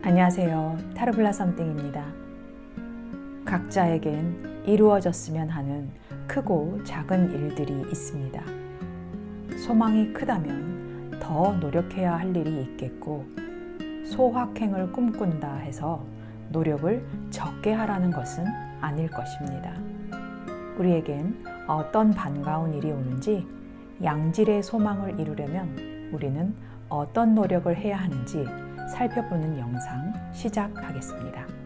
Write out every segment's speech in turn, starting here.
안녕하세요. 타르블라 썸띵입니다. 각자에겐 이루어졌으면 하는 크고 작은 일들이 있습니다. 소망이 크다면 더 노력해야 할 일이 있겠고, 소확행을 꿈꾼다 해서 노력을 적게 하라는 것은 아닐 것입니다. 우리에겐 어떤 반가운 일이 오는지, 양질의 소망을 이루려면 우리는 어떤 노력을 해야 하는지 살펴보는 영상 시작하겠습니다.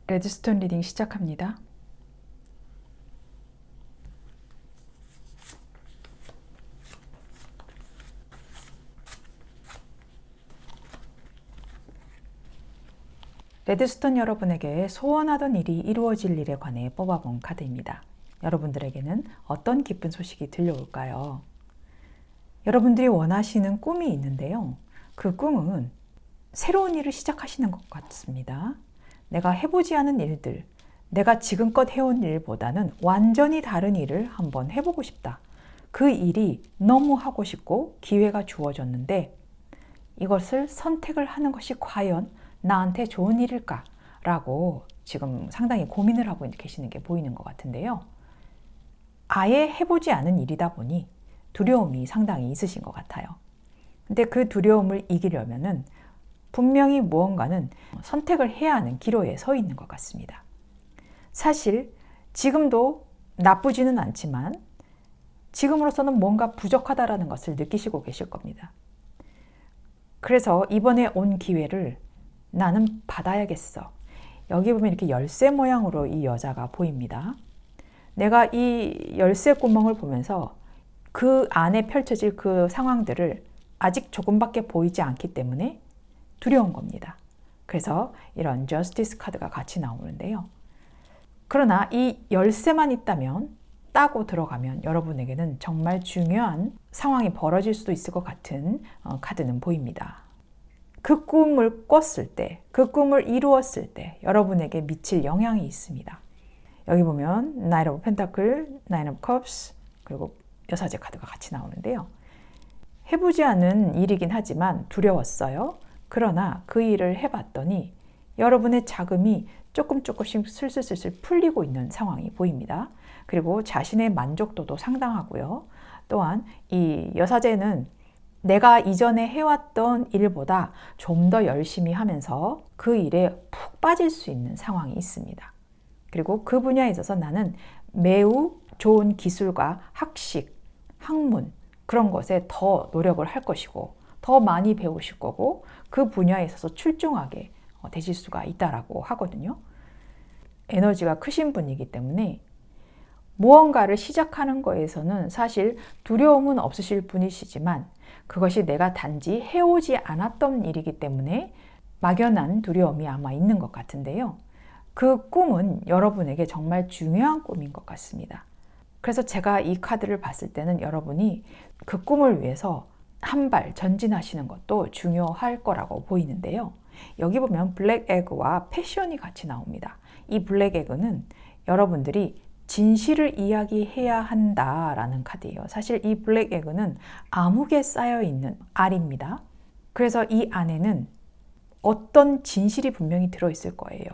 레드스톤 리딩 시작합니다. 레드스톤 여러분에게 소원하던 일이 이루어질 일에 관해 뽑아본 카드입니다. 여러분들에게는 어떤 기쁜 소식이 들려올까요? 여러분들이 원하시는 꿈이 있는데요. 그 꿈은 새로운 일을 시작하시는 것 같습니다. 내가 해보지 않은 일들, 내가 지금껏 해온 일보다는 완전히 다른 일을 한번 해보고 싶다. 그 일이 너무 하고 싶고 기회가 주어졌는데 이것을 선택을 하는 것이 과연 나한테 좋은 일일까? 라고 지금 상당히 고민을 하고 계시는 게 보이는 것 같은데요. 아예 해보지 않은 일이다 보니 두려움이 상당히 있으신 것 같아요. 근데 그 두려움을 이기려면은 분명히 무언가는 선택을 해야 하는 기로에 서 있는 것 같습니다. 사실 지금도 나쁘지는 않지만 지금으로서는 뭔가 부족하다라는 것을 느끼시고 계실 겁니다. 그래서 이번에 온 기회를 나는 받아야겠어. 여기 보면 이렇게 열쇠 모양으로 이 여자가 보입니다. 내가 이 열쇠 구멍을 보면서 그 안에 펼쳐질 그 상황들을 아직 조금밖에 보이지 않기 때문에 두려운 겁니다. 그래서 이런 저스티스 카드가 같이 나오는데요. 그러나 이 열쇠만 있다면 따고 들어가면 여러분에게는 정말 중요한 상황이 벌어질 수도 있을 것 같은 카드는 보입니다. 그 꿈을 꿨을 때, 그 꿈을 이루었을 때 여러분에게 미칠 영향이 있습니다. 여기 보면 Knight of Pentacle, Nine of Cups, 그리고 여사제 카드가 같이 나오는데요. 해보지 않은 일이긴 하지만 두려웠어요. 그러나 그 일을 해봤더니 여러분의 자금이 조금씩 슬슬 풀리고 있는 상황이 보입니다. 그리고 자신의 만족도도 상당하고요. 또한 이 여사제는 내가 이전에 해왔던 일보다 좀 더 열심히 하면서 그 일에 푹 빠질 수 있는 상황이 있습니다. 그리고 그 분야에 있어서 나는 매우 좋은 기술과 학식, 학문 그런 것에 더 노력을 할 것이고 더 많이 배우실 거고 그 분야에 있어서 출중하게 되실 수가 있다라고 하거든요. 에너지가 크신 분이기 때문에 무언가를 시작하는 거에서는 사실 두려움은 없으실 분이시지만 그것이 내가 단지 해오지 않았던 일이기 때문에 막연한 두려움이 아마 있는 것 같은데요. 그 꿈은 여러분에게 정말 중요한 꿈인 것 같습니다. 그래서 제가 이 카드를 봤을 때는 여러분이 그 꿈을 위해서 한 발 전진하시는 것도 중요할 거라고 보이는데요. 여기 보면 블랙 에그와 패션이 같이 나옵니다. 이 블랙 에그는 여러분들이 진실을 이야기해야 한다라는 카드예요. 사실 이 블랙 에그는 암흑에 쌓여있는 알입니다. 그래서 이 안에는 어떤 진실이 분명히 들어있을 거예요.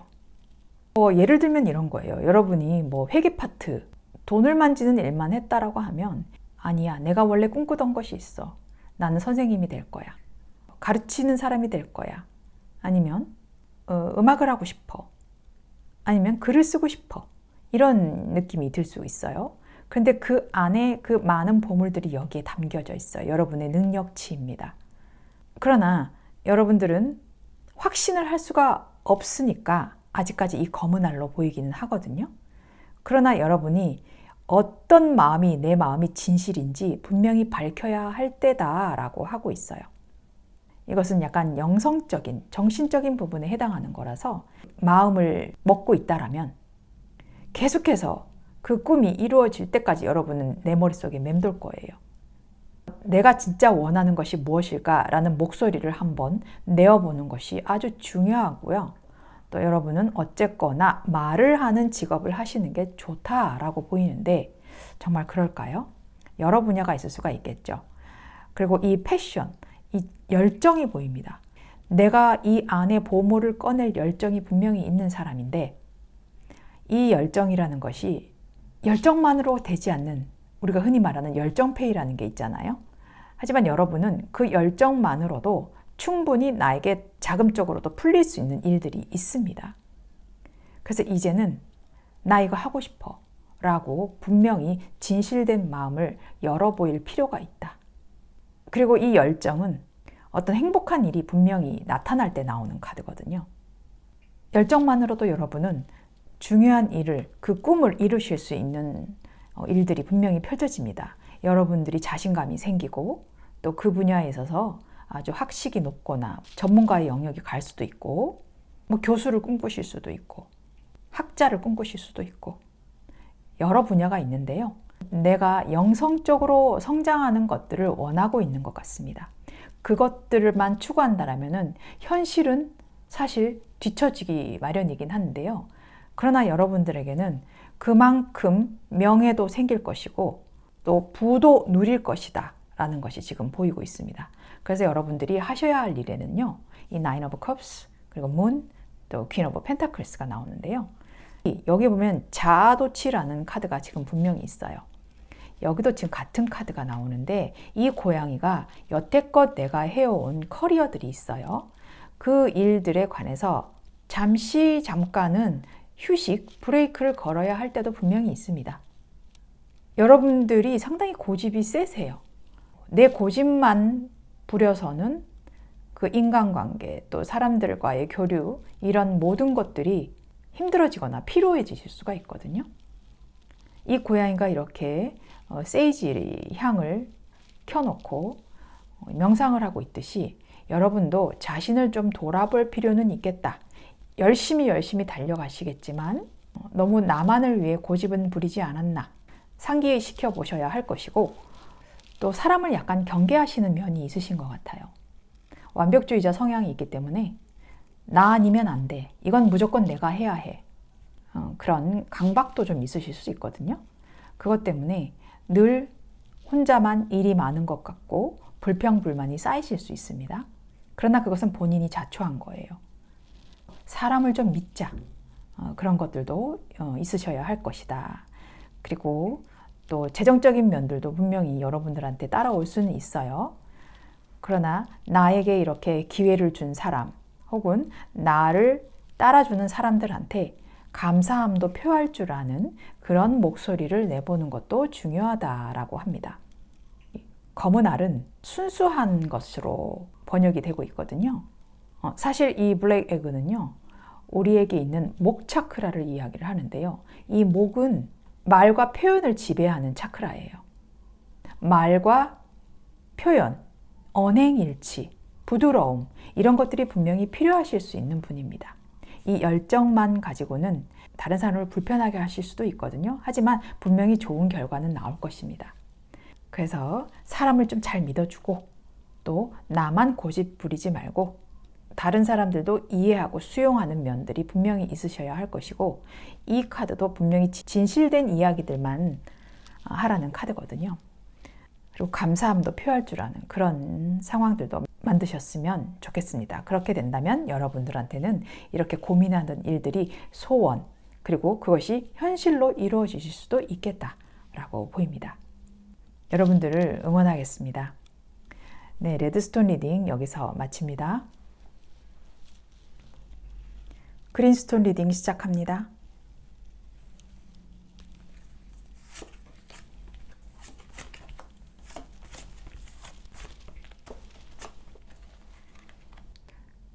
예를 들면 이런 거예요. 여러분이 회계 파트, 돈을 만지는 일만 했다라고 하면 아니야, 내가 원래 꿈꾸던 것이 있어. 나는 선생님이 될 거야. 가르치는 사람이 될 거야. 아니면 음악을 하고 싶어. 아니면 글을 쓰고 싶어. 이런 느낌이 들 수 있어요. 그런데 그 안에 그 많은 보물들이 여기에 담겨져 있어요. 여러분의 능력치입니다. 그러나 여러분들은 확신을 할 수가 없으니까 아직까지 이 검은 알로 보이기는 하거든요. 그러나 여러분이 어떤 마음이 내 마음이 진실인지 분명히 밝혀야 할 때다라고 하고 있어요. 이것은 약간 영성적인, 정신적인 부분에 해당하는 거라서 마음을 먹고 있다라면 계속해서 그 꿈이 이루어질 때까지 여러분은 내 머릿속에 맴돌 거예요. 내가 진짜 원하는 것이 무엇일까라는 목소리를 한번 내어보는 것이 아주 중요하고요. 또 여러분은 어쨌거나 말을 하는 직업을 하시는 게 좋다라고 보이는데 정말 그럴까요? 여러 분야가 있을 수가 있겠죠. 그리고 이 패션, 이 열정이 보입니다. 내가 이 안에 보물을 꺼낼 열정이 분명히 있는 사람인데 이 열정이라는 것이 열정만으로 되지 않는 우리가 흔히 말하는 열정페이라는 게 있잖아요. 하지만 여러분은 그 열정만으로도 충분히 나에게 자금적으로도 풀릴 수 있는 일들이 있습니다. 그래서 이제는 나 이거 하고 싶어 라고 분명히 진실된 마음을 열어보일 필요가 있다. 그리고 이 열정은 어떤 행복한 일이 분명히 나타날 때 나오는 카드거든요. 열정만으로도 여러분은 중요한 일을, 그 꿈을 이루실 수 있는 일들이 분명히 펼쳐집니다. 여러분들이 자신감이 생기고 또 그 분야에 있어서 아주 학식이 높거나 전문가의 영역이 갈 수도 있고 교수를 꿈꾸실 수도 있고 학자를 꿈꾸실 수도 있고 여러 분야가 있는데요. 내가 영성적으로 성장하는 것들을 원하고 있는 것 같습니다. 그것들만 추구한다면 현실은 사실 뒤처지기 마련이긴 한데요. 그러나 여러분들에게는 그만큼 명예도 생길 것이고 또 부도 누릴 것이다 라는 것이 지금 보이고 있습니다. 그래서 여러분들이 하셔야 할 일에는요, 이 Nine of Cups, 그리고 Moon, 또 Queen of Pentacles가 나오는데요. 여기 보면 자아도취라는 카드가 지금 분명히 있어요. 여기도 지금 같은 카드가 나오는데 이 고양이가 여태껏 내가 해온 커리어들이 있어요. 그 일들에 관해서 잠깐은 휴식, 브레이크를 걸어야 할 때도 분명히 있습니다. 여러분들이 상당히 고집이 세세요. 내 고집만 부려서는 그 인간관계, 또 사람들과의 교류, 이런 모든 것들이 힘들어지거나 피로해지실 수가 있거든요. 이 고양이가 이렇게 세이지 향을 켜놓고 명상을 하고 있듯이 여러분도 자신을 좀 돌아볼 필요는 있겠다. 열심히 달려가시겠지만 너무 나만을 위해 고집은 부리지 않았나 상기시켜 보셔야 할 것이고 또 사람을 약간 경계하시는 면이 있으신 것 같아요. 완벽주의자 성향이 있기 때문에 나 아니면 안 돼. 이건 무조건 내가 해야 해. 그런 강박도 좀 있으실 수 있거든요. 그것 때문에 늘 혼자만 일이 많은 것 같고 불평불만이 쌓이실 수 있습니다. 그러나 그것은 본인이 자초한 거예요. 사람을 좀 믿자. 그런 것들도 있으셔야 할 것이다. 그리고 또 재정적인 면들도 분명히 여러분들한테 따라올 수는 있어요. 그러나 나에게 이렇게 기회를 준 사람 혹은 나를 따라주는 사람들한테 감사함도 표할 줄 아는 그런 목소리를 내보는 것도 중요하다라고 합니다. 검은 알은 순수한 것으로 번역이 되고 있거든요. 사실 이 블랙 에그는요, 우리에게 있는 목 차크라를 이야기를 하는데요. 이 목은 말과 표현을 지배하는 차크라예요. 말과 표현, 언행일치, 부드러움, 이런 것들이 분명히 필요하실 수 있는 분입니다. 이 열정만 가지고는 다른 사람을 불편하게 하실 수도 있거든요. 하지만 분명히 좋은 결과는 나올 것입니다. 그래서 사람을 좀 잘 믿어주고 또 나만 고집 부리지 말고 다른 사람들도 이해하고 수용하는 면들이 분명히 있으셔야 할 것이고, 이 카드도 분명히 진실된 이야기들만 하라는 카드거든요. 그리고 감사함도 표할 줄 아는 그런 상황들도 만드셨으면 좋겠습니다. 그렇게 된다면 여러분들한테는 이렇게 고민하던 일들이 소원, 그리고 그것이 현실로 이루어지실 수도 있겠다라고 보입니다. 여러분들을 응원하겠습니다. 네, 레드스톤 리딩 여기서 마칩니다. 그린스톤 리딩 시작합니다.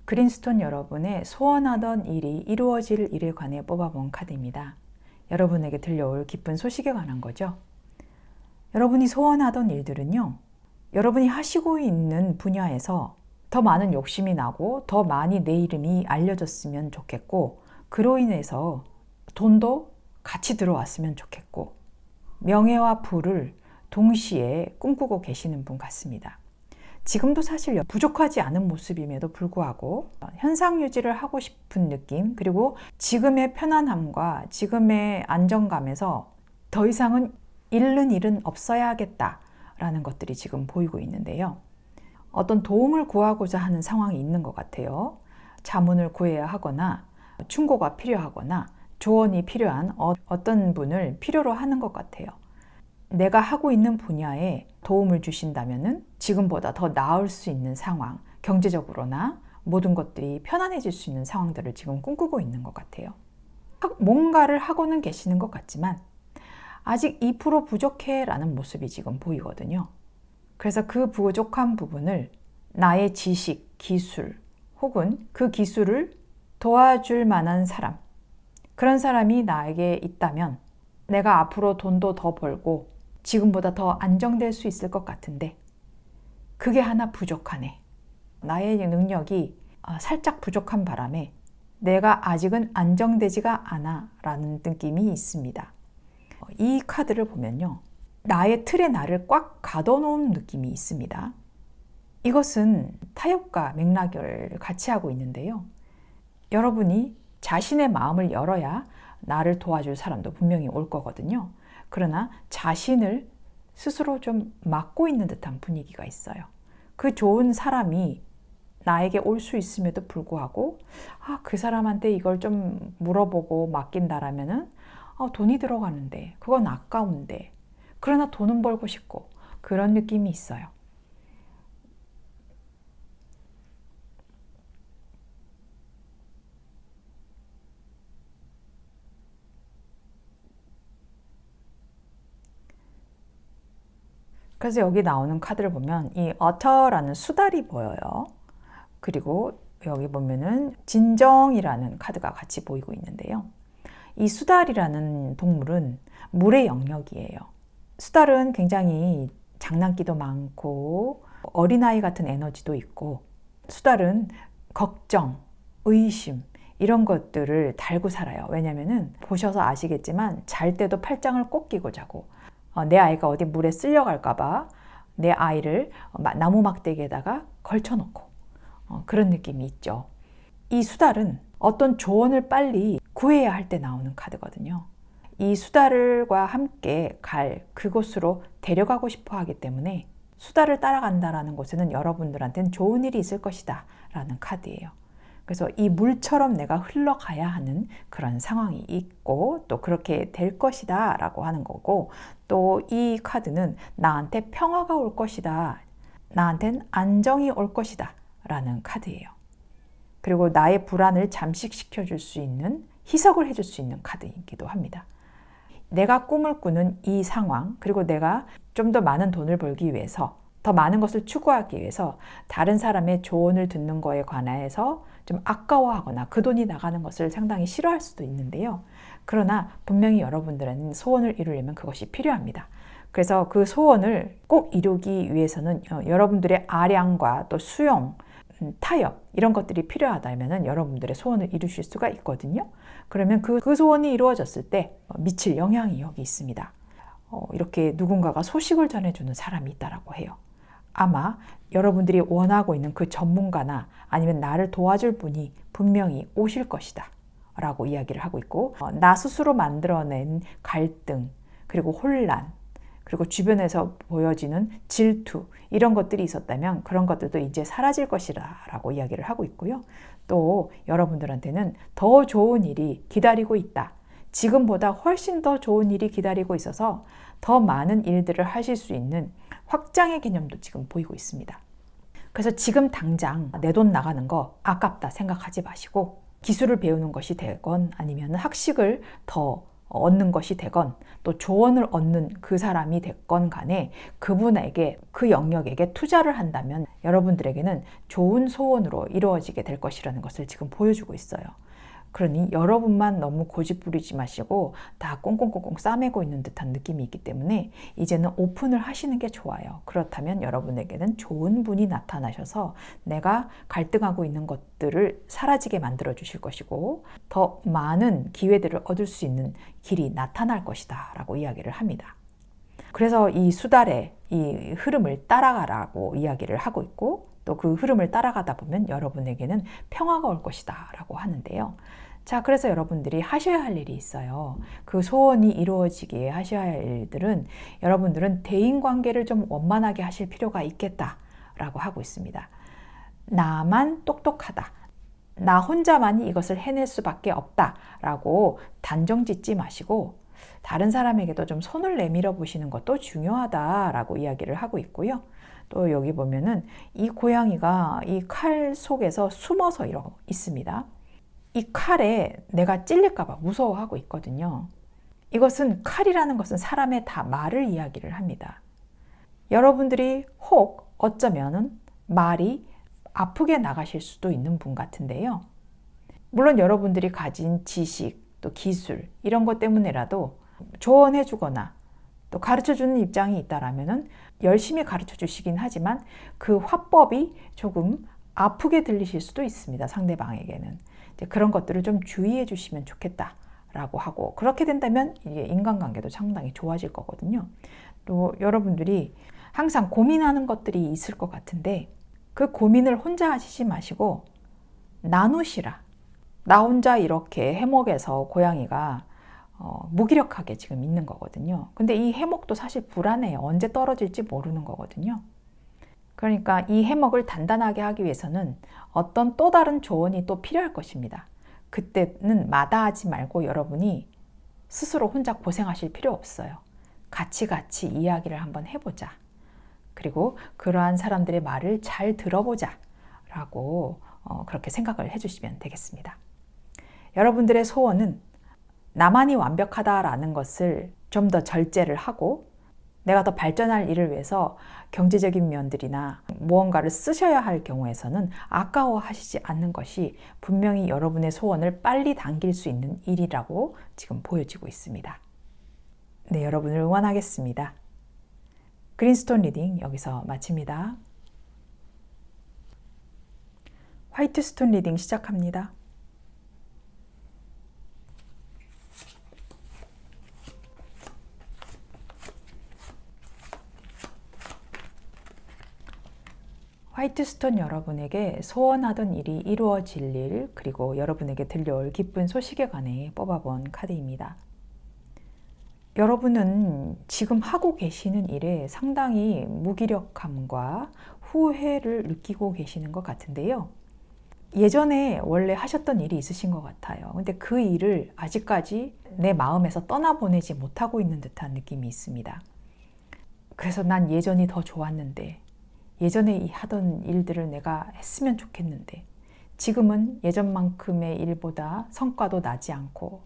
그린스톤 여러분의 소원하던 일이 이루어질 일에 관해 뽑아본 카드입니다. 여러분에게 들려올 기쁜 소식에 관한 거죠. 여러분이 소원하던 일들은요, 여러분이 하시고 있는 분야에서 더 많은 욕심이 나고 더 많이 내 이름이 알려졌으면 좋겠고, 그로 인해서 돈도 같이 들어왔으면 좋겠고, 명예와 부를 동시에 꿈꾸고 계시는 분 같습니다. 지금도 사실 부족하지 않은 모습임에도 불구하고 현상 유지를 하고 싶은 느낌, 그리고 지금의 편안함과 지금의 안정감에서 더 이상은 잃는 일은 없어야겠다라는 것들이 지금 보이고 있는데요. 어떤 도움을 구하고자 하는 상황이 있는 것 같아요. 자문을 구해야 하거나 충고가 필요하거나 조언이 필요한 어떤 분을 필요로 하는 것 같아요. 내가 하고 있는 분야에 도움을 주신다면은 지금보다 더 나을 수 있는 상황, 경제적으로나 모든 것들이 편안해질 수 있는 상황들을 지금 꿈꾸고 있는 것 같아요. 뭔가를 하고는 계시는 것 같지만 아직 2% 부족해 라는 모습이 지금 보이거든요. 그래서 그 부족한 부분을 나의 지식, 기술 혹은 그 기술을 도와줄 만한 사람, 그런 사람이 나에게 있다면 내가 앞으로 돈도 더 벌고 지금보다 더 안정될 수 있을 것 같은데 그게 하나 부족하네. 나의 능력이 살짝 부족한 바람에 내가 아직은 안정되지가 않아 라는 느낌이 있습니다. 이 카드를 보면요, 나의 틀에 나를 꽉 가둬놓은 느낌이 있습니다. 이것은 타협과 맥락을 같이 하고 있는데요. 여러분이 자신의 마음을 열어야 나를 도와줄 사람도 분명히 올 거거든요. 그러나 자신을 스스로 좀 막고 있는 듯한 분위기가 있어요. 그 좋은 사람이 나에게 올 수 있음에도 불구하고 그 사람한테 이걸 좀 물어보고 맡긴다라면은 돈이 들어가는데 그건 아까운데, 그러나 돈은 벌고 싶고, 그런 느낌이 있어요. 그래서 여기 나오는 카드를 보면 이 어터라는 수달이 보여요. 그리고 여기 보면은 진정이라는 카드가 같이 보이고 있는데요. 이 수달이라는 동물은 물의 영역이에요. 수달은 굉장히 장난기도 많고 어린아이 같은 에너지도 있고, 수달은 걱정, 의심 이런 것들을 달고 살아요. 왜냐면은 보셔서 아시겠지만 잘 때도 팔짱을 꼭 끼고 자고, 내 아이가 어디 물에 쓸려갈까봐 내 아이를 나무 막대기에다가 걸쳐놓고 그런 느낌이 있죠. 이 수달은 어떤 조언을 빨리 구해야 할 때 나오는 카드거든요. 이 수달과 함께 갈 그곳으로 데려가고 싶어 하기 때문에 수달을 따라간다라는 곳에는 여러분들한테는 좋은 일이 있을 것이다 라는 카드예요. 그래서 이 물처럼 내가 흘러가야 하는 그런 상황이 있고 또 그렇게 될 것이다 라고 하는 거고, 또 이 카드는 나한테 평화가 올 것이다, 나한텐 안정이 올 것이다 라는 카드예요. 그리고 나의 불안을 잠식시켜 줄 수 있는, 희석을 해줄 수 있는 카드이기도 합니다. 내가 꿈을 꾸는 이 상황, 그리고 내가 좀 더 많은 돈을 벌기 위해서, 더 많은 것을 추구하기 위해서 다른 사람의 조언을 듣는 거에 관해서 좀 아까워하거나 그 돈이 나가는 것을 상당히 싫어할 수도 있는데요. 그러나 분명히 여러분들은 소원을 이루려면 그것이 필요합니다. 그래서 그 소원을 꼭 이루기 위해서는 여러분들의 아량과 또 수용, 타협 이런 것들이 필요하다면 여러분들의 소원을 이루실 수가 있거든요. 그러면 그 소원이 이루어졌을 때 미칠 영향이 여기 있습니다. 이렇게 누군가가 소식을 전해주는 사람이 있다라고 해요. 아마 여러분들이 원하고 있는 그 전문가나 아니면 나를 도와줄 분이 분명히 오실 것이다 라고 이야기를 하고 있고, 나 스스로 만들어낸 갈등, 그리고 혼란, 그리고 주변에서 보여지는 질투 이런 것들이 있었다면 그런 것들도 이제 사라질 것이라 라고 이야기를 하고 있고요. 또 여러분들한테는 더 좋은 일이 기다리고 있다. 지금보다 훨씬 더 좋은 일이 기다리고 있어서 더 많은 일들을 하실 수 있는 확장의 개념도 지금 보이고 있습니다. 그래서 지금 당장 내 돈 나가는 거 아깝다 생각하지 마시고, 기술을 배우는 것이 되건 아니면 학식을 더 얻는 것이 되건 또 조언을 얻는 그 사람이 됐건 간에 그분에게, 그 영역에게 투자를 한다면 여러분들에게는 좋은 소원으로 이루어지게 될 것이라는 것을 지금 보여주고 있어요. 그러니 여러분만 너무 고집 부리지 마시고 다 꽁꽁꽁꽁 싸매고 있는 듯한 느낌이 있기 때문에 이제는 오픈을 하시는 게 좋아요. 그렇다면 여러분에게는 좋은 분이 나타나셔서 내가 갈등하고 있는 것들을 사라지게 만들어 주실 것이고 더 많은 기회들을 얻을 수 있는 길이 나타날 것이다 라고 이야기를 합니다. 그래서 이 수달의 이 흐름을 따라가라고 이야기를 하고 있고, 또 그 흐름을 따라가다 보면 여러분에게는 평화가 올 것이다 라고 하는데요. 자, 그래서 여러분들이 하셔야 할 일이 있어요. 그 소원이 이루어지기에 하셔야 할 일들은, 여러분들은 대인관계를 좀 원만하게 하실 필요가 있겠다라고 하고 있습니다. 나만 똑똑하다, 나 혼자만이 이것을 해낼 수밖에 없다라고 단정 짓지 마시고 다른 사람에게도 좀 손을 내밀어 보시는 것도 중요하다라고 이야기를 하고 있고요. 또 여기 보면은 이 고양이가 이 칼 속에서 숨어서 있습니다. 이 칼에 내가 찔릴까 봐 무서워하고 있거든요. 이것은, 칼이라는 것은 사람의 다 말을 이야기를 합니다. 여러분들이 혹 어쩌면은 말이 아프게 나가실 수도 있는 분 같은데요. 물론 여러분들이 가진 지식, 또 기술 이런 것 때문에라도 조언해 주거나 또 가르쳐 주는 입장이 있다라면은 열심히 가르쳐 주시긴 하지만 그 화법이 조금 아프게 들리실 수도 있습니다. 상대방에게는. 이제 그런 것들을 좀 주의해 주시면 좋겠다라고 하고, 그렇게 된다면 이게 인간관계도 상당히 좋아질 거거든요. 또 여러분들이 항상 고민하는 것들이 있을 것 같은데 그 고민을 혼자 하시지 마시고 나누시라. 나 혼자 이렇게 해먹에서 고양이가 무기력하게 지금 있는 거거든요. 근데 이 해먹도 사실 불안해요. 언제 떨어질지 모르는 거거든요. 그러니까 이 해먹을 단단하게 하기 위해서는 어떤 또 다른 조언이 또 필요할 것입니다. 그때는 마다하지 말고 여러분이 스스로 혼자 고생하실 필요 없어요. 같이 이야기를 한번 해보자. 그리고 그러한 사람들의 말을 잘 들어보자 라고 그렇게 생각을 해주시면 되겠습니다. 여러분들의 소원은 나만이 완벽하다라는 것을 좀 더 절제를 하고, 내가 더 발전할 일을 위해서 경제적인 면들이나 무언가를 쓰셔야 할 경우에서는 아까워하시지 않는 것이 분명히 여러분의 소원을 빨리 당길 수 있는 일이라고 지금 보여지고 있습니다. 네, 여러분을 응원하겠습니다. 그린스톤 리딩 여기서 마칩니다. 화이트스톤 리딩 시작합니다. 화이트스톤 여러분에게 소원하던 일이 이루어질 일, 그리고 여러분에게 들려올 기쁜 소식에 관해 뽑아본 카드입니다. 여러분은 지금 하고 계시는 일에 상당히 무기력함과 후회를 느끼고 계시는 것 같은데요. 예전에 원래 하셨던 일이 있으신 것 같아요. 근데 그 일을 아직까지 내 마음에서 떠나보내지 못하고 있는 듯한 느낌이 있습니다. 그래서 난 예전이 더 좋았는데, 예전에 하던 일들을 내가 했으면 좋겠는데 지금은 예전만큼의 일보다 성과도 나지 않고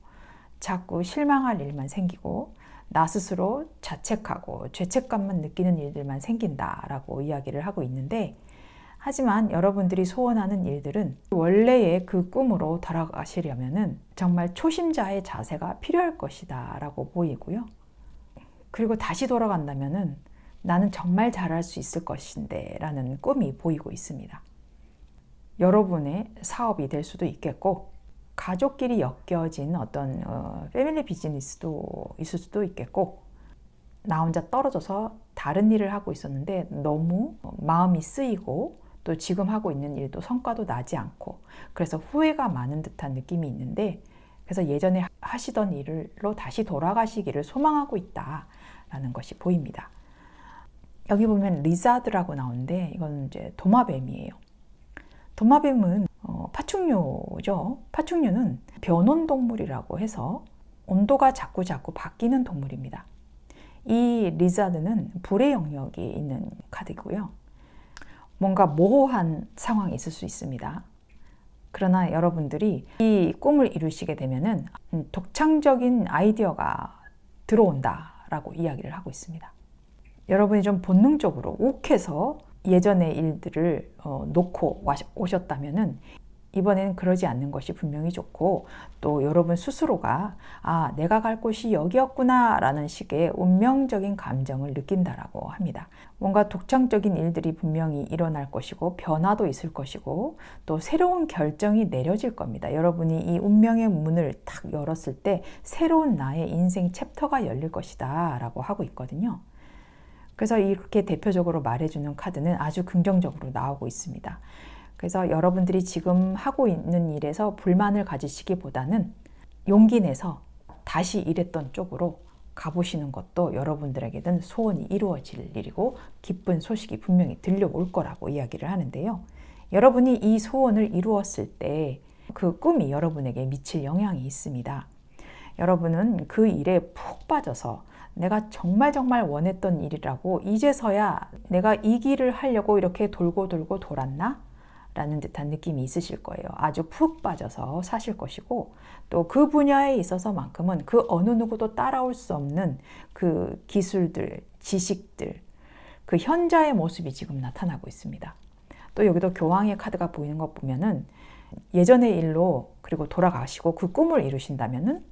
자꾸 실망할 일만 생기고 나 스스로 자책하고 죄책감만 느끼는 일들만 생긴다라고 이야기를 하고 있는데, 하지만 여러분들이 소원하는 일들은 원래의 그 꿈으로 돌아가시려면은 정말 초심자의 자세가 필요할 것이다 라고 보이고요. 그리고 다시 돌아간다면은 나는 정말 잘할 수 있을 것인데 라는 꿈이 보이고 있습니다. 여러분의 사업이 될 수도 있겠고, 가족끼리 엮여진 어떤 패밀리 비즈니스도 있을 수도 있겠고, 나 혼자 떨어져서 다른 일을 하고 있었는데 너무 마음이 쓰이고 또 지금 하고 있는 일도 성과도 나지 않고 그래서 후회가 많은 듯한 느낌이 있는데, 그래서 예전에 하시던 일로 다시 돌아가시기를 소망하고 있다라는 것이 보입니다. 여기 보면 리자드라고 나오는데 이건 이제 도마뱀이에요. 도마뱀은 파충류죠. 파충류는 변온동물이라고 해서 온도가 자꾸 바뀌는 동물입니다. 이 리자드는 불의 영역이 있는 카드고요. 뭔가 모호한 상황이 있을 수 있습니다. 그러나 여러분들이 이 꿈을 이루시게 되면은 독창적인 아이디어가 들어온다라고 이야기를 하고 있습니다. 여러분이 좀 본능적으로 욱해서 예전의 일들을 놓고 오셨다면은 이번에는 그러지 않는 것이 분명히 좋고, 또 여러분 스스로가 내가 갈 곳이 여기였구나 라는 식의 운명적인 감정을 느낀다라고 합니다. 뭔가 독창적인 일들이 분명히 일어날 것이고 변화도 있을 것이고 또 새로운 결정이 내려질 겁니다. 여러분이 이 운명의 문을 탁 열었을 때 새로운 나의 인생 챕터가 열릴 것이다 라고 하고 있거든요. 그래서 이렇게 대표적으로 말해주는 카드는 아주 긍정적으로 나오고 있습니다. 그래서 여러분들이 지금 하고 있는 일에서 불만을 가지시기보다는 용기 내서 다시 일했던 쪽으로 가보시는 것도 여러분들에게는 소원이 이루어질 일이고 기쁜 소식이 분명히 들려올 거라고 이야기를 하는데요. 여러분이 이 소원을 이루었을 때 그 꿈이 여러분에게 미칠 영향이 있습니다. 여러분은 그 일에 푹 빠져서 내가 정말 원했던 일이라고 이제서야 내가 이 길을 하려고 이렇게 돌고 돌았나? 라는 듯한 느낌이 있으실 거예요. 아주 푹 빠져서 사실 것이고, 또 그 분야에 있어서만큼은 그 어느 누구도 따라올 수 없는 그 기술들, 지식들, 그 현자의 모습이 지금 나타나고 있습니다. 또 여기도 교황의 카드가 보이는 것 보면은 예전의 일로 그리고 돌아가시고 그 꿈을 이루신다면은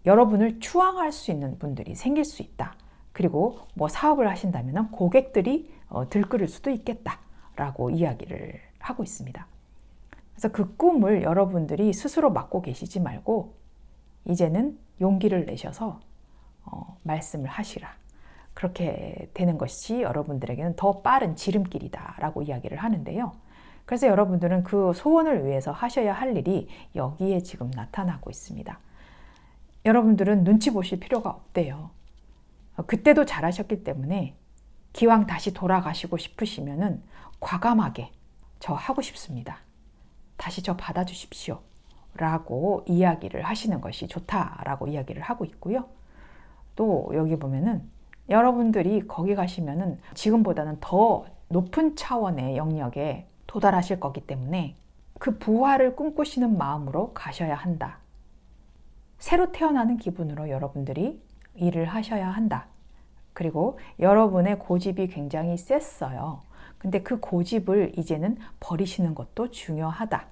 여러분을 추앙할 수 있는 분들이 생길 수 있다. 그리고 뭐 사업을 하신다면은 고객들이 들끓을 수도 있겠다라고 이야기를 하고 있습니다. 그래서 그 꿈을 여러분들이 스스로 맡고 계시지 말고 이제는 용기를 내셔서 말씀을 하시라. 그렇게 되는 것이 여러분들에게는 더 빠른 지름길이다라고 이야기를 하는데요. 그래서 여러분들은 그 소원을 위해서 하셔야 할 일이 여기에 지금 나타나고 있습니다. 여러분들은 눈치 보실 필요가 없대요. 그때도 잘하셨기 때문에 기왕 다시 돌아가시고 싶으시면은 과감하게 저 하고 싶습니다. 다시 저 받아주십시오. 라고 이야기를 하시는 것이 좋다라고 이야기를 하고 있고요. 또 여기 보면은 여러분들이 거기 가시면은 지금보다는 더 높은 차원의 영역에 도달하실 거기 때문에 그 부활을 꿈꾸시는 마음으로 가셔야 한다. 새로 태어나는 기분으로 여러분들이 일을 하셔야 한다. 그리고 여러분의 고집이 굉장히 셌어요. 근데 그 고집을 이제는 버리시는 것도 중요하다.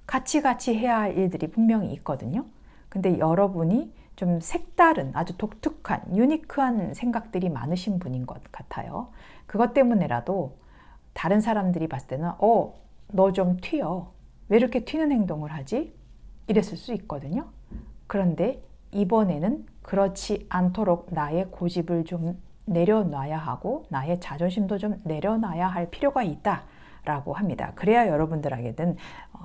같이 해야 할 일들이 분명히 있거든요. 근데 여러분이 좀 색다른 아주 독특한 유니크한 생각들이 많으신 분인 것 같아요. 그것 때문에라도 다른 사람들이 봤을 때는 너 좀 튀어. 왜 이렇게 튀는 행동을 하지? 이랬을 수 있거든요. 그런데 이번에는 그렇지 않도록 나의 고집을 좀 내려놔야 하고 나의 자존심도 좀 내려놔야 할 필요가 있다라고 합니다. 그래야 여러분들에게는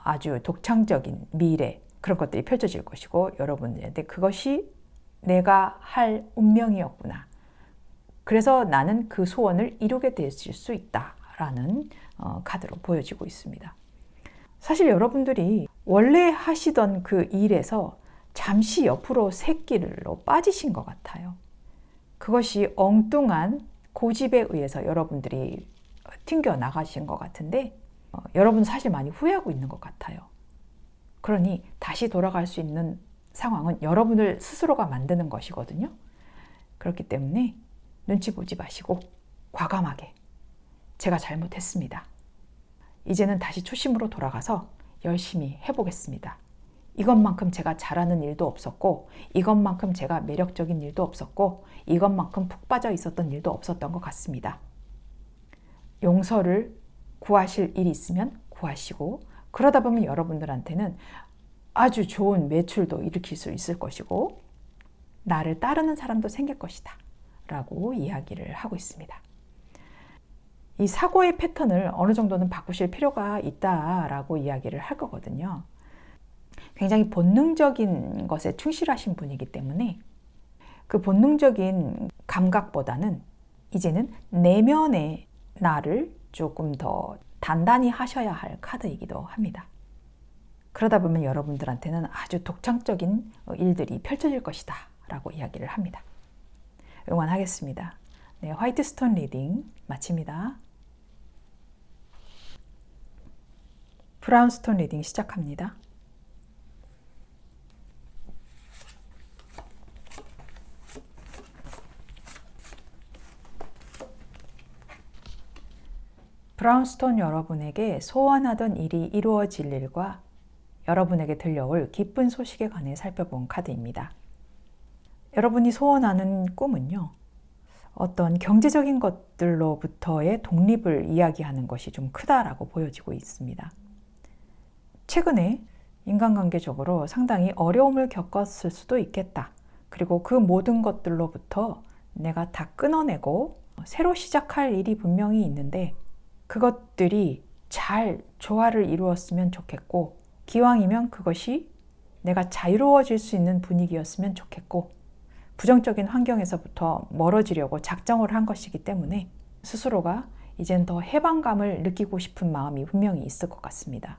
아주 독창적인 미래 그런 것들이 펼쳐질 것이고 여러분들한테 그것이 내가 할 운명이었구나. 그래서 나는 그 소원을 이루게 될 수 있다라는 카드로 보여지고 있습니다. 사실 여러분들이 원래 하시던 그 일에서 잠시 옆으로 샛길로 빠지신 것 같아요. 그것이 엉뚱한 고집에 의해서 여러분들이 튕겨 나가신 것 같은데 여러분 사실 많이 후회하고 있는 것 같아요. 그러니 다시 돌아갈 수 있는 상황은 여러분을 스스로가 만드는 것이거든요. 그렇기 때문에 눈치 보지 마시고 과감하게 제가 잘못했습니다. 이제는 다시 초심으로 돌아가서 열심히 해보겠습니다. 이것만큼 제가 잘하는 일도 없었고, 이것만큼 제가 매력적인 일도 없었고, 이것만큼 푹 빠져 있었던 일도 없었던 것 같습니다. 용서를 구하실 일이 있으면 구하시고, 그러다 보면 여러분들한테는 아주 좋은 매출도 일으킬 수 있을 것이고, 나를 따르는 사람도 생길 것이다 라고 이야기를 하고 있습니다. 이 사고의 패턴을 어느 정도는 바꾸실 필요가 있다라고 이야기를 할 거거든요. 굉장히 본능적인 것에 충실하신 분이기 때문에 그 본능적인 감각보다는 이제는 내면의 나를 조금 더 단단히 하셔야 할 카드이기도 합니다. 그러다 보면 여러분들한테는 아주 독창적인 일들이 펼쳐질 것이다 라고 이야기를 합니다. 응원하겠습니다. 네, 화이트 스톤 리딩 마칩니다. 브라운 스톤 리딩 시작합니다. 브라운스톤 여러분에게 소원하던 일이 이루어질 일과 여러분에게 들려올 기쁜 소식에 관해 살펴본 카드입니다. 여러분이 소원하는 꿈은요, 어떤 경제적인 것들로부터의 독립을 이야기하는 것이 좀 크다라고 보여지고 있습니다. 최근에 인간관계적으로 상당히 어려움을 겪었을 수도 있겠다. 그리고 그 모든 것들로부터 내가 다 끊어내고 새로 시작할 일이 분명히 있는데 그것들이 잘 조화를 이루었으면 좋겠고, 기왕이면 그것이 내가 자유로워질 수 있는 분위기였으면 좋겠고, 부정적인 환경에서부터 멀어지려고 작정을 한 것이기 때문에 스스로가 이젠 더 해방감을 느끼고 싶은 마음이 분명히 있을 것 같습니다.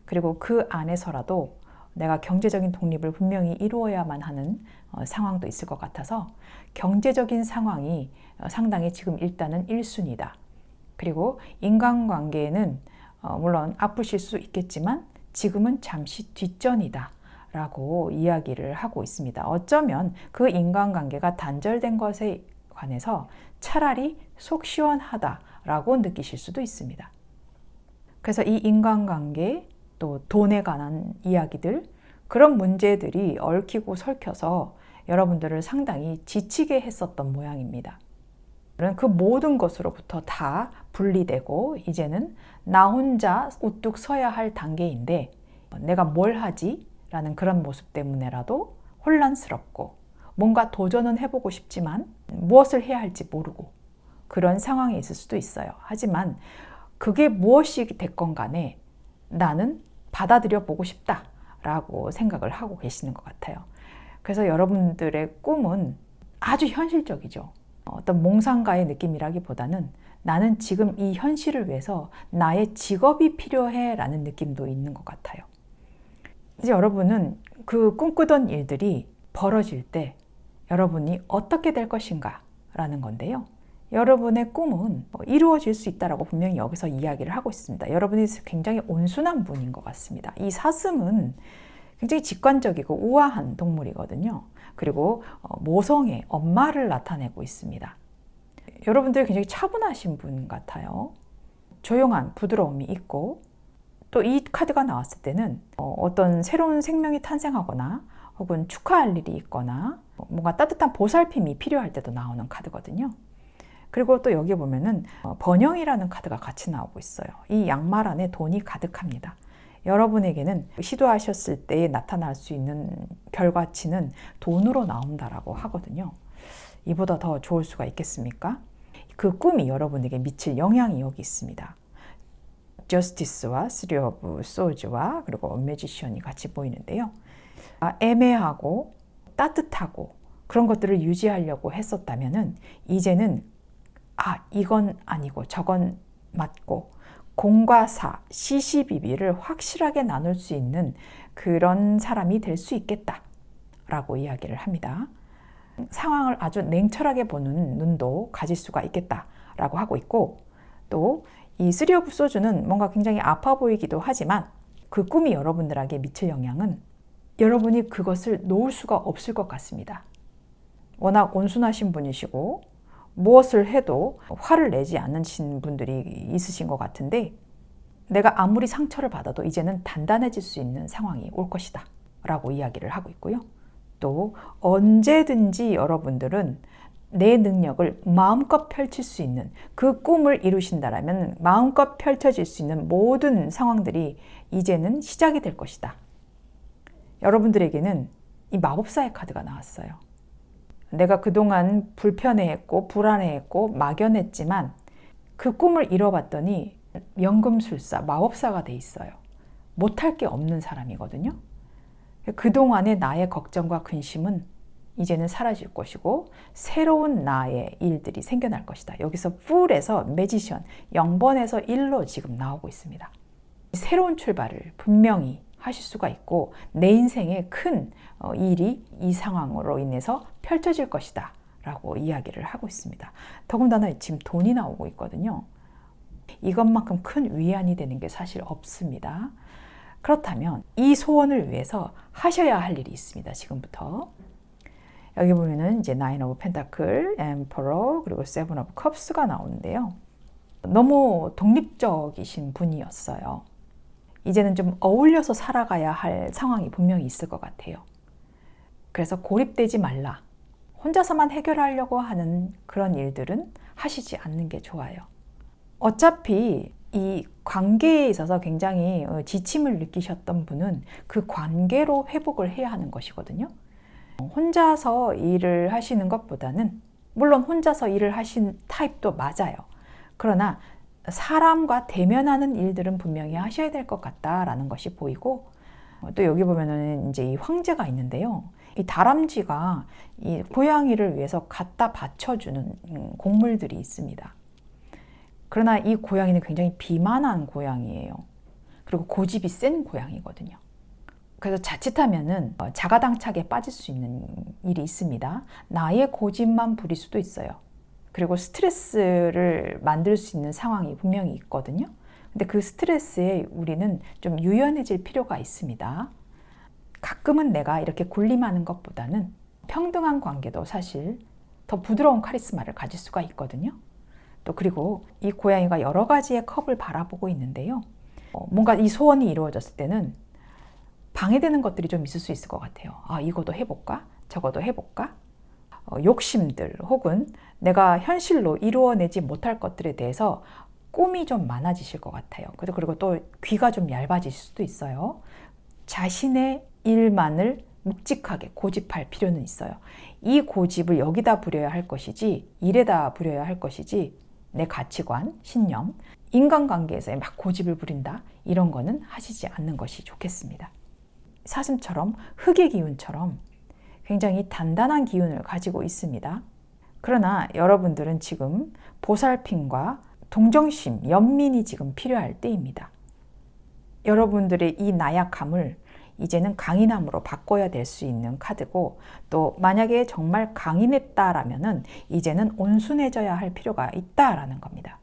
그리고 그 안에서라도 내가 경제적인 독립을 분명히 이루어야만 하는 상황도 있을 것 같아서 경제적인 상황이 상당히 지금 일단은 1순위다. 그리고 인간관계에는 물론 아프실 수 있겠지만 지금은 잠시 뒷전이다 라고 이야기를 하고 있습니다. 어쩌면 그 인간관계가 단절된 것에 관해서 차라리 속 시원하다라고 느끼실 수도 있습니다. 그래서 이 인간관계 또 돈에 관한 이야기들, 그런 문제들이 얽히고 설켜서 여러분들을 상당히 지치게 했었던 모양입니다. 그 모든 것으로부터 다 분리되고 이제는 나 혼자 우뚝 서야 할 단계인데 내가 뭘 하지? 라는 그런 모습 때문에라도 혼란스럽고 뭔가 도전은 해보고 싶지만 무엇을 해야 할지 모르고 그런 상황에 있을 수도 있어요. 하지만 그게 무엇이 됐건 간에 나는 받아들여 보고 싶다라고 생각을 하고 계시는 것 같아요. 그래서 여러분들의 꿈은 아주 현실적이죠. 어떤 몽상가의 느낌이라기보다는 나는 지금 이 현실을 위해서 나의 직업이 필요해 라는 느낌도 있는 것 같아요. 이제 여러분은 그 꿈꾸던 일들이 벌어질 때 여러분이 어떻게 될 것인가 라는 건데요. 여러분의 꿈은 이루어질 수 있다라고 분명히 여기서 이야기를 하고 있습니다. 여러분이 굉장히 온순한 분인 것 같습니다. 이 사슴은 굉장히 직관적이고 우아한 동물이거든요. 그리고 모성의 엄마를 나타내고 있습니다. 여러분들이 굉장히 차분하신 분 같아요. 조용한 부드러움이 있고 또 이 카드가 나왔을 때는 어떤 새로운 생명이 탄생하거나 혹은 축하할 일이 있거나 뭔가 따뜻한 보살핌이 필요할 때도 나오는 카드거든요. 그리고 또 여기 보면은 번영이라는 카드가 같이 나오고 있어요. 이 양말 안에 돈이 가득합니다. 여러분에게는 시도하셨을 때 나타날 수 있는 결과치는 돈으로 나온다라고 하거든요. 이보다 더 좋을 수가 있겠습니까? 그 꿈이 여러분에게 미칠 영향이 여기 있습니다. 저스티스와 쓰리 오브 소즈와 그리고 매지션이 같이 보이는데요. 애매하고 따뜻하고 그런 것들을 유지하려고 했었다면은 이제는 이건 아니고 저건 맞고 공과 사, 시시비비를 확실하게 나눌 수 있는 그런 사람이 될 수 있겠다라고 이야기를 합니다. 상황을 아주 냉철하게 보는 눈도 가질 수가 있겠다라고 하고 있고 또 이 3of 소주는 뭔가 굉장히 아파 보이기도 하지만 그 꿈이 여러분들에게 미칠 영향은 여러분이 그것을 놓을 수가 없을 것 같습니다. 워낙 온순하신 분이시고 무엇을 해도 화를 내지 않으신 분들이 있으신 것 같은데 내가 아무리 상처를 받아도 이제는 단단해질 수 있는 상황이 올 것이다 라고 이야기를 하고 있고요. 또 언제든지 여러분들은 내 능력을 마음껏 펼칠 수 있는 그 꿈을 이루신다면 마음껏 펼쳐질 수 있는 모든 상황들이 이제는 시작이 될 것이다. 여러분들에게는 이 마법사의 카드가 나왔어요. 내가 그동안 불편해했고 불안해했고 막연했지만 그 꿈을 이뤄봤더니 연금술사, 마법사가 돼 있어요. 못할 게 없는 사람이거든요. 그동안의 나의 걱정과 근심은 이제는 사라질 것이고 새로운 나의 일들이 생겨날 것이다. 여기서 Fool에서 매지션, 0번에서 1로 지금 나오고 있습니다. 새로운 출발을 분명히 하실 수가 있고 내 인생에 큰 일이 이 상황으로 인해서 펼쳐질 것이다 라고 이야기를 하고 있습니다. 더군다나 지금 돈이 나오고 있거든요. 이것만큼 큰 위안이 되는 게 사실 없습니다. 그렇다면 이 소원을 위해서 하셔야 할 일이 있습니다. 지금부터. 여기 보면은 이제 Nine of Pentacle, Emperor, 그리고 Seven of Cups가 나오는데요. 너무 독립적이신 분이었어요. 이제는 좀 어울려서 살아가야 할 상황이 분명히 있을 것 같아요. 그래서 고립되지 말라. 혼자서만 해결하려고 하는 그런 일들은 하시지 않는 게 좋아요. 어차피 이 관계에 있어서 굉장히 지침을 느끼셨던 분은 그 관계로 회복을 해야 하는 것이거든요. 혼자서 일을 하시는 것보다는 물론 혼자서 일을 하신 타입도 맞아요. 그러나 사람과 대면하는 일들은 분명히 하셔야 될 것 같다라는 것이 보이고 또 여기 보면은 이제 이 황제가 있는데요. 이 다람쥐가 이 고양이를 위해서 갖다 받쳐주는 곡물들이 있습니다. 그러나 이 고양이는 굉장히 비만한 고양이에요. 그리고 고집이 센 고양이거든요. 그래서 자칫하면은 자가당착에 빠질 수 있는 일이 있습니다. 나의 고집만 부릴 수도 있어요. 그리고 스트레스를 만들 수 있는 상황이 분명히 있거든요. 근데 그 스트레스에 우리는 좀 유연해질 필요가 있습니다. 가끔은 내가 이렇게 군림하는 것보다는 평등한 관계도 사실 더 부드러운 카리스마를 가질 수가 있거든요. 또 그리고 이 고양이가 여러 가지의 컵을 바라보고 있는데요. 뭔가 이 소원이 이루어졌을 때는 방해되는 것들이 좀 있을 수 있을 것 같아요. 아, 이것도 해볼까? 저것도 해볼까? 욕심들 혹은 내가 현실로 이루어내지 못할 것들에 대해서 꿈이 좀 많아지실 것 같아요. 그리고 또 귀가 좀 얇아질 수도 있어요. 자신의 일만을 묵직하게 고집할 필요는 있어요. 이 고집을 여기다 부려야 할 것이지 일에다 부려야 할 것이지 내 가치관, 신념, 인간관계에서 막 고집을 부린다 이런 거는 하시지 않는 것이 좋겠습니다. 사슴처럼 흙의 기운처럼 굉장히 단단한 기운을 가지고 있습니다. 그러나 여러분들은 지금 보살핌과 동정심, 연민이 지금 필요할 때입니다. 여러분들의 이 나약함을 이제는 강인함으로 바꿔야 될 수 있는 카드고 또 만약에 정말 강인했다라면은 이제는 온순해져야 할 필요가 있다라는 겁니다.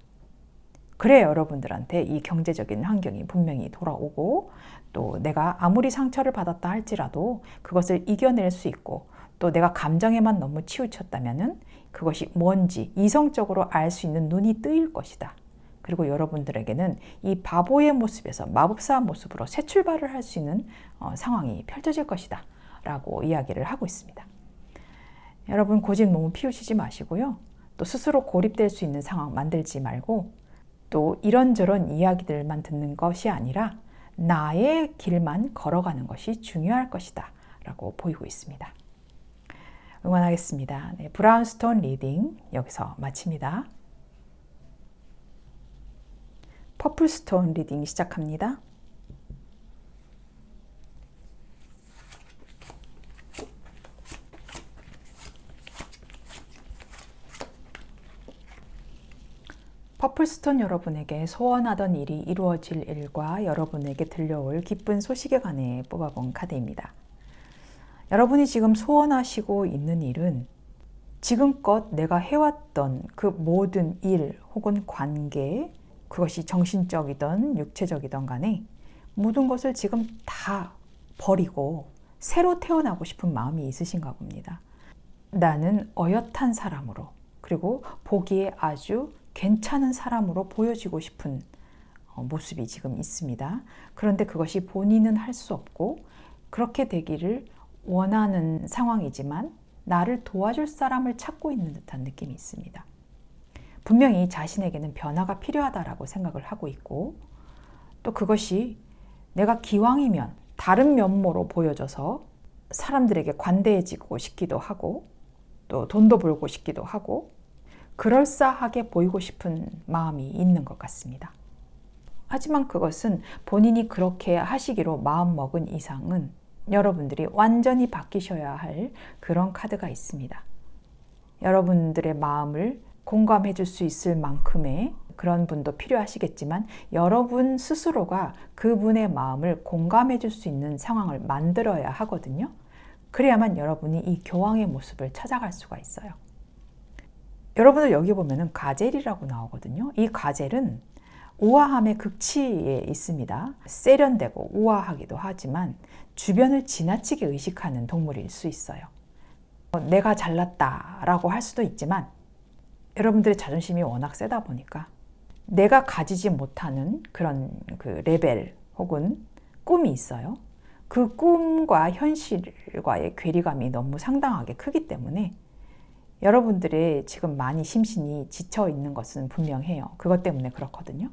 그래야 여러분들한테 이 경제적인 환경이 분명히 돌아오고 또 내가 아무리 상처를 받았다 할지라도 그것을 이겨낼 수 있고 또 내가 감정에만 너무 치우쳤다면은 그것이 뭔지 이성적으로 알 수 있는 눈이 뜨일 것이다. 그리고 여러분들에게는 이 바보의 모습에서 마법사 모습으로 새 출발을 할 수 있는 상황이 펼쳐질 것이다 라고 이야기를 하고 있습니다. 여러분 고집 너무 피우시지 마시고요. 또 스스로 고립될 수 있는 상황 만들지 말고 또 이런저런 이야기들만 듣는 것이 아니라 나의 길만 걸어가는 것이 중요할 것이다 라고 보이고 있습니다. 응원하겠습니다. 네, 브라운스톤 리딩 여기서 마칩니다. 퍼플스톤 리딩 시작합니다. 퍼플스톤 여러분에게 소원하던 일이 이루어질 일과 여러분에게 들려올 기쁜 소식에 관해 뽑아본 카드입니다. 여러분이 지금 소원하시고 있는 일은 지금껏 내가 해왔던 그 모든 일 혹은 관계 그것이 정신적이든 육체적이든 간에 모든 것을 지금 다 버리고 새로 태어나고 싶은 마음이 있으신가 봅니다. 나는 어엿한 사람으로, 그리고 보기에 아주 괜찮은 사람으로 보여지고 싶은 모습이 지금 있습니다. 그런데 그것이 본인은 할 수 없고 그렇게 되기를 원하는 상황이지만 나를 도와줄 사람을 찾고 있는 듯한 느낌이 있습니다. 분명히 자신에게는 변화가 필요하다라고 생각을 하고 있고, 또 그것이 내가 기왕이면 다른 면모로 보여져서 사람들에게 관대해지고 싶기도 하고, 또 돈도 벌고 싶기도 하고, 그럴싸하게 보이고 싶은 마음이 있는 것 같습니다. 하지만 그것은 본인이 그렇게 하시기로 마음먹은 이상은 여러분들이 완전히 바뀌셔야 할 그런 카드가 있습니다. 여러분들의 마음을 공감해 줄 수 있을 만큼의 그런 분도 필요하시겠지만, 여러분 스스로가 그분의 마음을 공감해 줄 수 있는 상황을 만들어야 하거든요. 그래야만 여러분이 이 교황의 모습을 찾아갈 수가 있어요. 여러분들 여기 보면은 가젤이라고 나오거든요. 이 가젤은 우아함의 극치에 있습니다. 세련되고 우아하기도 하지만 주변을 지나치게 의식하는 동물일 수 있어요. 내가 잘났다라고 할 수도 있지만, 여러분들의 자존심이 워낙 세다 보니까 내가 가지지 못하는 그런 그 레벨 혹은 꿈이 있어요. 그 꿈과 현실과의 괴리감이 너무 상당하게 크기 때문에 여러분들의 지금 많이 심신이 지쳐 있는 것은 분명해요. 그것 때문에 그렇거든요.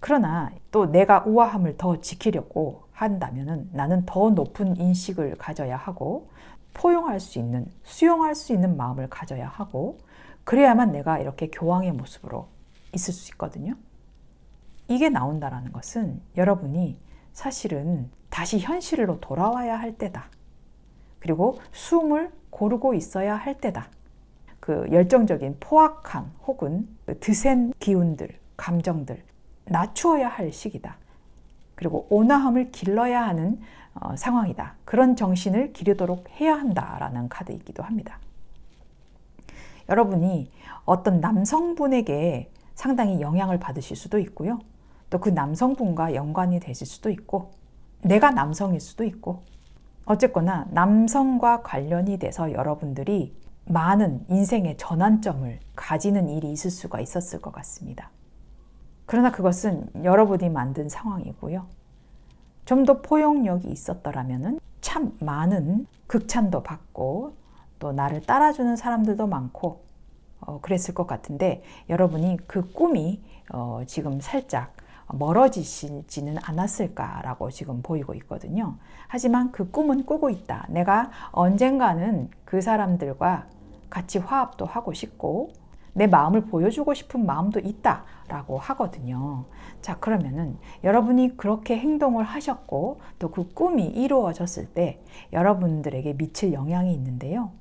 그러나 또 내가 우아함을 더 지키려고 한다면은 나는 더 높은 인식을 가져야 하고, 포용할 수 있는, 수용할 수 있는 마음을 가져야 하고, 그래야만 내가 이렇게 교황의 모습으로 있을 수 있거든요. 이게 나온다라는 것은 여러분이 사실은 다시 현실로 돌아와야 할 때다. 그리고 숨을 고르고 있어야 할 때다. 그 열정적인 포악함 혹은 드센 기운들, 감정들 낮추어야 할 시기다. 그리고 온화함을 길러야 하는 상황이다. 그런 정신을 기르도록 해야 한다라는 카드이기도 합니다. 여러분이 어떤 남성분에게 상당히 영향을 받으실 수도 있고요. 또 그 남성분과 연관이 되실 수도 있고, 내가 남성일 수도 있고, 어쨌거나 남성과 관련이 돼서 여러분들이 많은 인생의 전환점을 가지는 일이 있을 수가 있었을 것 같습니다. 그러나 그것은 여러분이 만든 상황이고요. 좀 더 포용력이 있었더라면 참 많은 극찬도 받고 또 나를 따라주는 사람들도 많고 그랬을 것 같은데, 여러분이 그 꿈이 지금 살짝 멀어지지는 않았을까라고 지금 보이고 있거든요. 하지만 그 꿈은 꾸고 있다. 내가 언젠가는 그 사람들과 같이 화합도 하고 싶고 내 마음을 보여주고 싶은 마음도 있다라고 하거든요. 자, 그러면은 여러분이 그렇게 행동을 하셨고 또 그 꿈이 이루어졌을 때 여러분들에게 미칠 영향이 있는데요.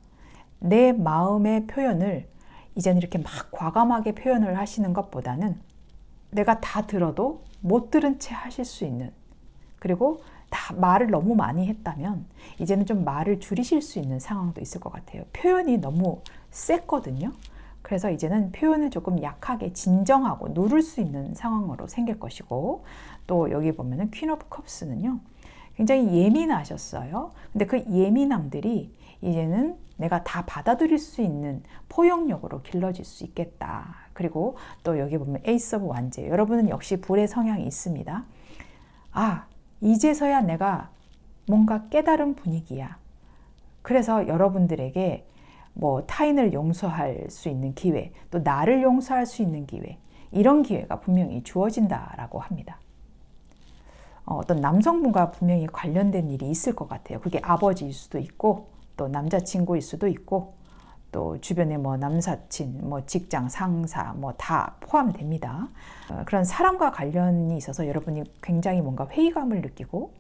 내 마음의 표현을 이제는 이렇게 막 과감하게 표현을 하시는 것보다는 내가 다 들어도 못 들은 채 하실 수 있는, 그리고 다 말을 너무 많이 했다면 이제는 좀 말을 줄이실 수 있는 상황도 있을 것 같아요. 표현이 너무 셌거든요. 그래서 이제는 표현을 조금 약하게 진정하고 누를 수 있는 상황으로 생길 것이고, 또 여기 보면은 퀸 오브 컵스는요, 굉장히 예민하셨어요. 근데 그 예민함들이 이제는 내가 다 받아들일 수 있는 포용력으로 길러질 수 있겠다. 그리고 또 여기 보면 에이스 오브 완제, 여러분은 역시 불의 성향이 있습니다. 아, 이제서야 내가 뭔가 깨달은 분위기야. 그래서 여러분들에게 뭐 타인을 용서할 수 있는 기회, 또 나를 용서할 수 있는 기회, 이런 기회가 분명히 주어진다라고 합니다. 어떤 남성분과 분명히 관련된 일이 있을 것 같아요. 그게 아버지일 수도 있고 또 남자친구일 수도 있고 또 주변에 뭐 남사친, 뭐 직장 상사 뭐 다 포함됩니다. 그런 사람과 관련이 있어서 여러분이 굉장히 뭔가 회의감을 느끼고,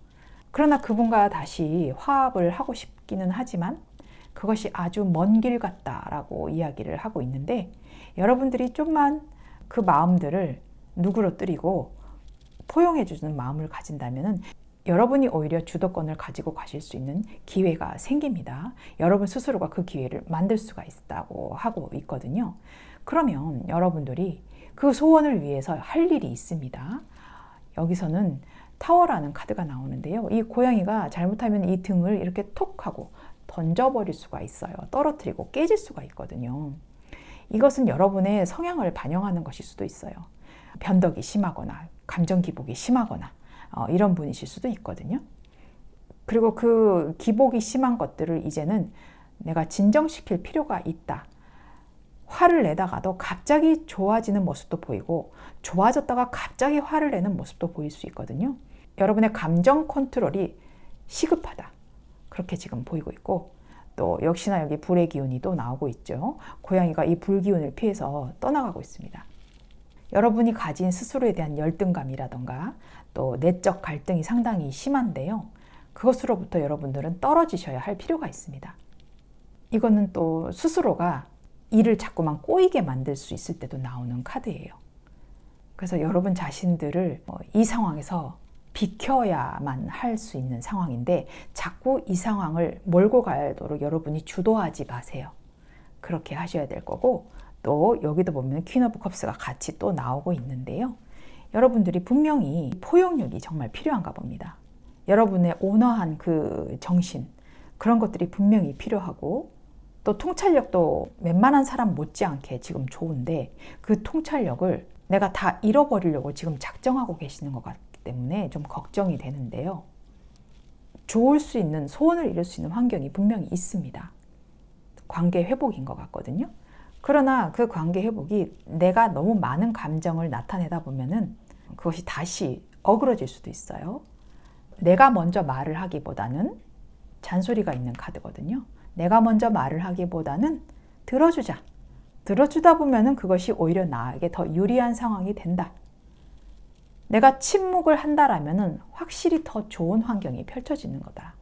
그러나 그분과 다시 화합을 하고 싶기는 하지만 그것이 아주 먼 길 같다라고 이야기를 하고 있는데, 여러분들이 좀만 그 마음들을 누그러뜨리고 포용해주는 마음을 가진다면 여러분이 오히려 주도권을 가지고 가실 수 있는 기회가 생깁니다. 여러분 스스로가 그 기회를 만들 수가 있다고 하고 있거든요. 그러면 여러분들이 그 소원을 위해서 할 일이 있습니다. 여기서는 타워라는 카드가 나오는데요. 이 고양이가 잘못하면 이 등을 이렇게 톡 하고 던져버릴 수가 있어요. 떨어뜨리고 깨질 수가 있거든요. 이것은 여러분의 성향을 반영하는 것일 수도 있어요. 변덕이 심하거나 감정 기복이 심하거나 이런 분이실 수도 있거든요. 그리고 그 기복이 심한 것들을 이제는 내가 진정시킬 필요가 있다. 화를 내다가도 갑자기 좋아지는 모습도 보이고 좋아졌다가 갑자기 화를 내는 모습도 보일 수 있거든요. 여러분의 감정 컨트롤이 시급하다. 그렇게 지금 보이고 있고 또 역시나 여기 불의 기운이 또 나오고 있죠. 고양이가 이 불 기운을 피해서 떠나가고 있습니다. 여러분이 가진 스스로에 대한 열등감이라던가 또 내적 갈등이 상당히 심한데요. 그것으로부터 여러분들은 떨어지셔야 할 필요가 있습니다. 이거는 또 스스로가 일을 자꾸만 꼬이게 만들 수 있을 때도 나오는 카드예요. 그래서 여러분 자신들을 이 상황에서 비켜야만 할 수 있는 상황인데 자꾸 이 상황을 몰고 가도록 여러분이 주도하지 마세요. 그렇게 하셔야 될 거고 또 여기도 보면 퀸 오브 컵스가 같이 또 나오고 있는데요. 여러분들이 분명히 포용력이 정말 필요한가 봅니다. 여러분의 온화한 그 정신 그런 것들이 분명히 필요하고 또 통찰력도 웬만한 사람 못지않게 지금 좋은데 그 통찰력을 내가 다 잃어버리려고 지금 작정하고 계시는 것 같기 때문에 좀 걱정이 되는데요. 좋을 수 있는 소원을 이룰 수 있는 환경이 분명히 있습니다. 관계 회복인 것 같거든요. 그러나 그 관계 회복이 내가 너무 많은 감정을 나타내다 보면은 그것이 다시 어그러질 수도 있어요. 내가 먼저 말을 하기보다는 잔소리가 있는 카드거든요. 내가 먼저 말을 하기보다는 들어주자. 들어주다 보면은 그것이 오히려 나에게 더 유리한 상황이 된다. 내가 침묵을 한다라면은 확실히 더 좋은 환경이 펼쳐지는 거다.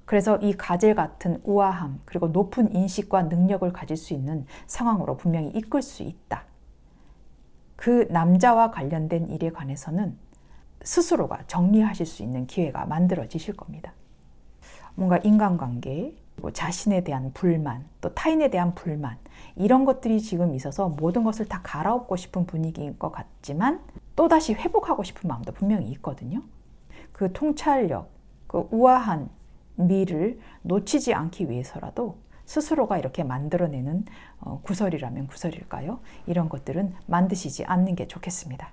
그래서 이 가젤 같은 우아함 그리고 높은 인식과 능력을 가질 수 있는 상황으로 분명히 이끌 수 있다. 그 남자와 관련된 일에 관해서는 스스로가 정리하실 수 있는 기회가 만들어지실 겁니다. 뭔가 인간관계, 자신에 대한 불만, 또 타인에 대한 불만 이런 것들이 지금 있어서 모든 것을 다 갈아엎고 싶은 분위기인 것 같지만 또다시 회복하고 싶은 마음도 분명히 있거든요. 그 통찰력, 그 우아한 미를 놓치지 않기 위해서라도 스스로가 이렇게 만들어내는 구설이라면 구설일까요? 이런 것들은 만드시지 않는 게 좋겠습니다.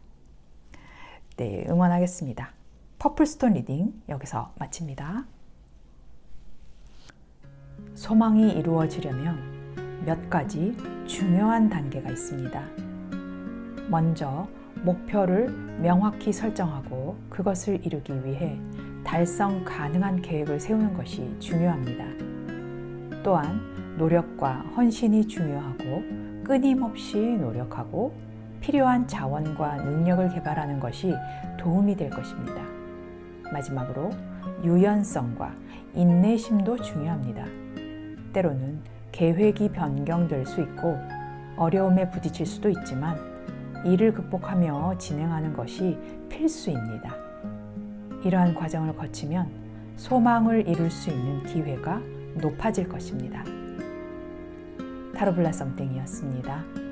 네, 응원하겠습니다. 퍼플스톤 리딩 여기서 마칩니다. 소망이 이루어지려면 몇 가지 중요한 단계가 있습니다. 먼저 목표를 명확히 설정하고 그것을 이루기 위해 달성 가능한 계획을 세우는 것이 중요합니다. 또한 노력과 헌신이 중요하고 끊임없이 노력하고 필요한 자원과 능력을 개발하는 것이 도움이 될 것입니다. 마지막으로 유연성과 인내심도 중요합니다. 때로는 계획이 변경될 수 있고 어려움에 부딪힐 수도 있지만 이를 극복하며 진행하는 것이 필수입니다. 이러한 과정을 거치면 소망을 이룰 수 있는 기회가 높아질 것입니다. 타로 블라썸띵이었습니다.